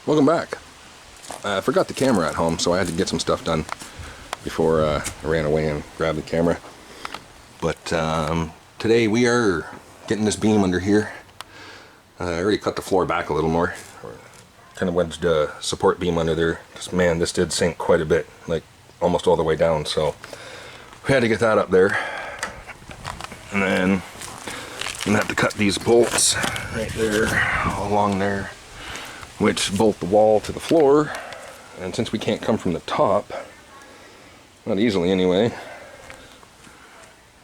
Welcome back. I forgot the camera at home, so I had to get some stuff done before I ran away and grabbed the camera. But today we are getting this beam under here. I already cut the floor back a little more. Kind of wedged a support beam under there. Because man, this did sink quite a bit, like almost all the way down. So we had to get that up there. And then I'm gonna have to cut these bolts right there, along there, which bolt the wall to the floor. And since we can't come from the top, not easily anyway,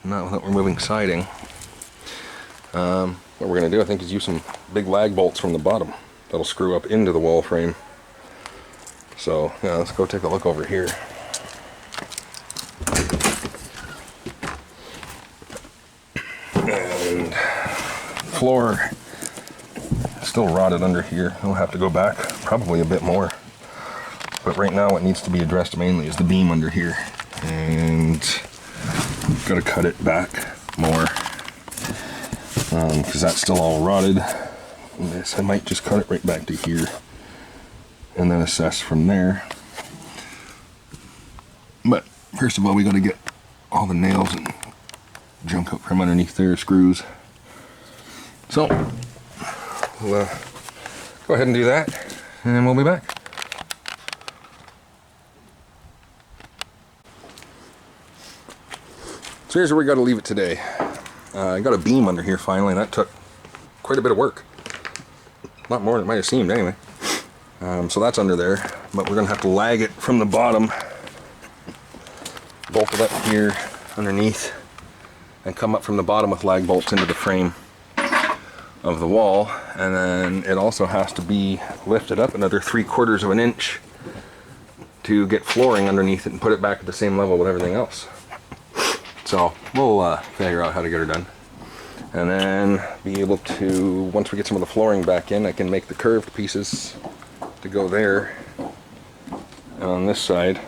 not without removing siding, what we're going to do, I think, is use some big lag bolts from the bottom that'll screw up into the wall frame. So yeah, let's go take a look over here. And floor still rotted under here. I'll have to go back probably a bit more, but right now what needs to be addressed mainly is the beam under here, and got to cut it back more because that's still all rotted. And this, I might just cut it right back to here and then assess from there. But first of all, we got to get all the nails and junk out from underneath there, screws. So we'll go ahead and do that, and then we'll be back. So here's where we got to leave it today. I got a beam under here finally, and that took quite a bit of work. A lot more than it might have seemed anyway. So that's under there, but we're going to have to lag it from the bottom, bolt it up here underneath, and come up from the bottom with lag bolts into the frame of the wall. And then it also has to be lifted up another 3/4 of an inch to get flooring underneath it and put it back at the same level with everything else. So we'll figure out how to get her done, and then be able to, once we get some of the flooring back in, I can make the curved pieces to go there and on this side,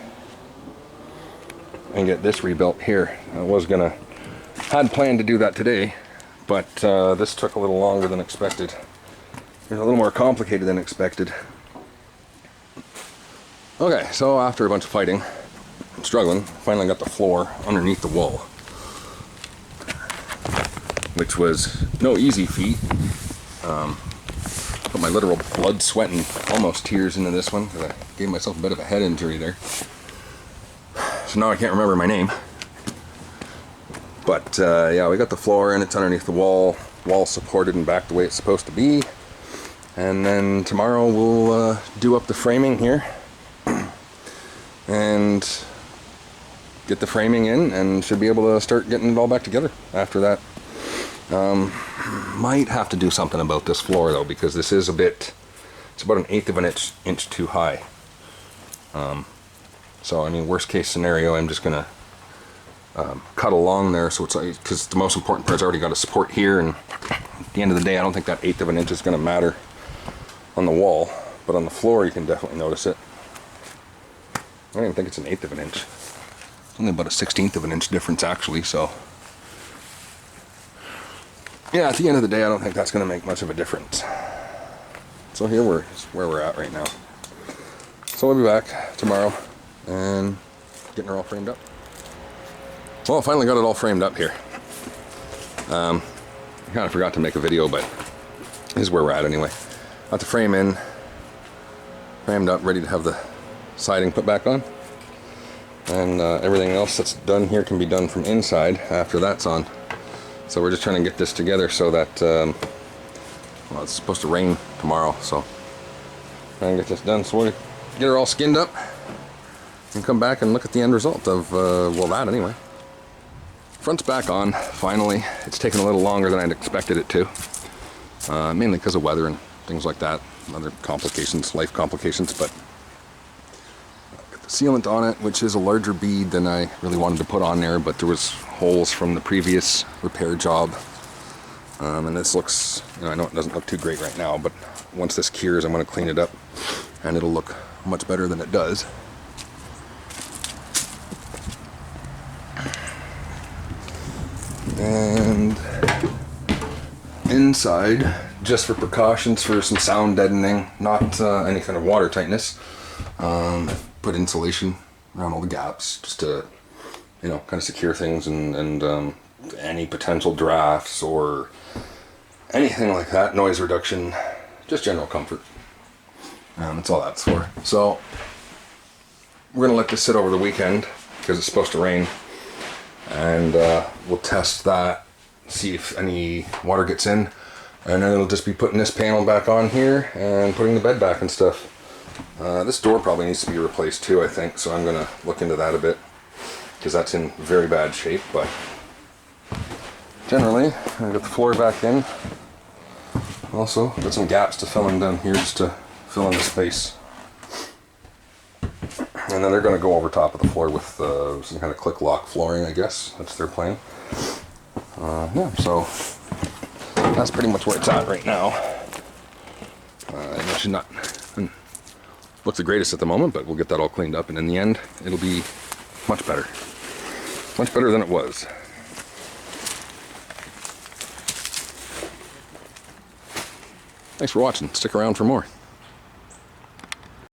and get this rebuilt here. Had planned to do that today, but this took a little longer than expected. It's a little more complicated than expected. Okay, so after a bunch of fighting, I'm struggling, finally got the floor underneath the wall, which was no easy feat. Put my literal blood, sweat, and almost tears into this one because I gave myself a bit of a head injury there. So now I can't remember my name. But yeah, we got the floor in, it's underneath the wall supported and back the way it's supposed to be. And then tomorrow we'll do up the framing here and get the framing in, and should be able to start getting it all back together after that. Might have to do something about this floor though, because this is it's about 1/8 of an inch too high. So I mean, worst case scenario, I'm just gonna cut along there, so it's like, because the most important part's already got a support here, and at the end of the day I don't think that 1/8 of an inch is gonna matter on the wall, but on the floor you can definitely notice it. I don't even think it's 1/8 of an inch. It's only about a 1/16 of an inch difference actually, so yeah, at the end of the day I don't think that's gonna make much of a difference. So here is where we're at right now. So we'll be back tomorrow and getting her all framed up. Well, I finally got it all framed up here. I kind of forgot to make a video, but this is where we're at anyway. Got the frame in, framed up, ready to have the siding put back on. And everything else that's done here can be done from inside after that's on. So we're just trying to get this together so that, well, it's supposed to rain tomorrow, so try and get this done so we get her all skinned up and come back and look at the end result of, well, that anyway. Front's back on, finally. It's taken a little longer than I'd expected it to, mainly because of weather and things like that, other complications, life complications, but got the sealant on it, which is a larger bead than I really wanted to put on there, but there was holes from the previous repair job, and this looks, I know it doesn't look too great right now, but once this cures I'm going to clean it up and it'll look much better than it does. And inside just for precautions, for some sound deadening, not any kind of water tightness. Put insulation around all the gaps just to, you know, kind of secure things and any potential drafts or anything like that, noise reduction, just general comfort. That's all that's for. So we're gonna let this sit over the weekend because it's supposed to rain, and we'll test that, see if any water gets in, and then it'll just be putting this panel back on here and putting the bed back and stuff. This door probably needs to be replaced too, I think, so I'm gonna look into that a bit because that's in very bad shape. But generally, I got the floor back in. Also, got some gaps to fill in down here just to fill in the space. And then they're going to go over top of the floor with some kind of click lock flooring, I guess. That's their plan. Yeah, so that's pretty much where it's at right now. It's not what's the greatest at the moment, but we'll get that all cleaned up, and in the end, it'll be much better. Much better than it was. Thanks for watching. Stick around for more.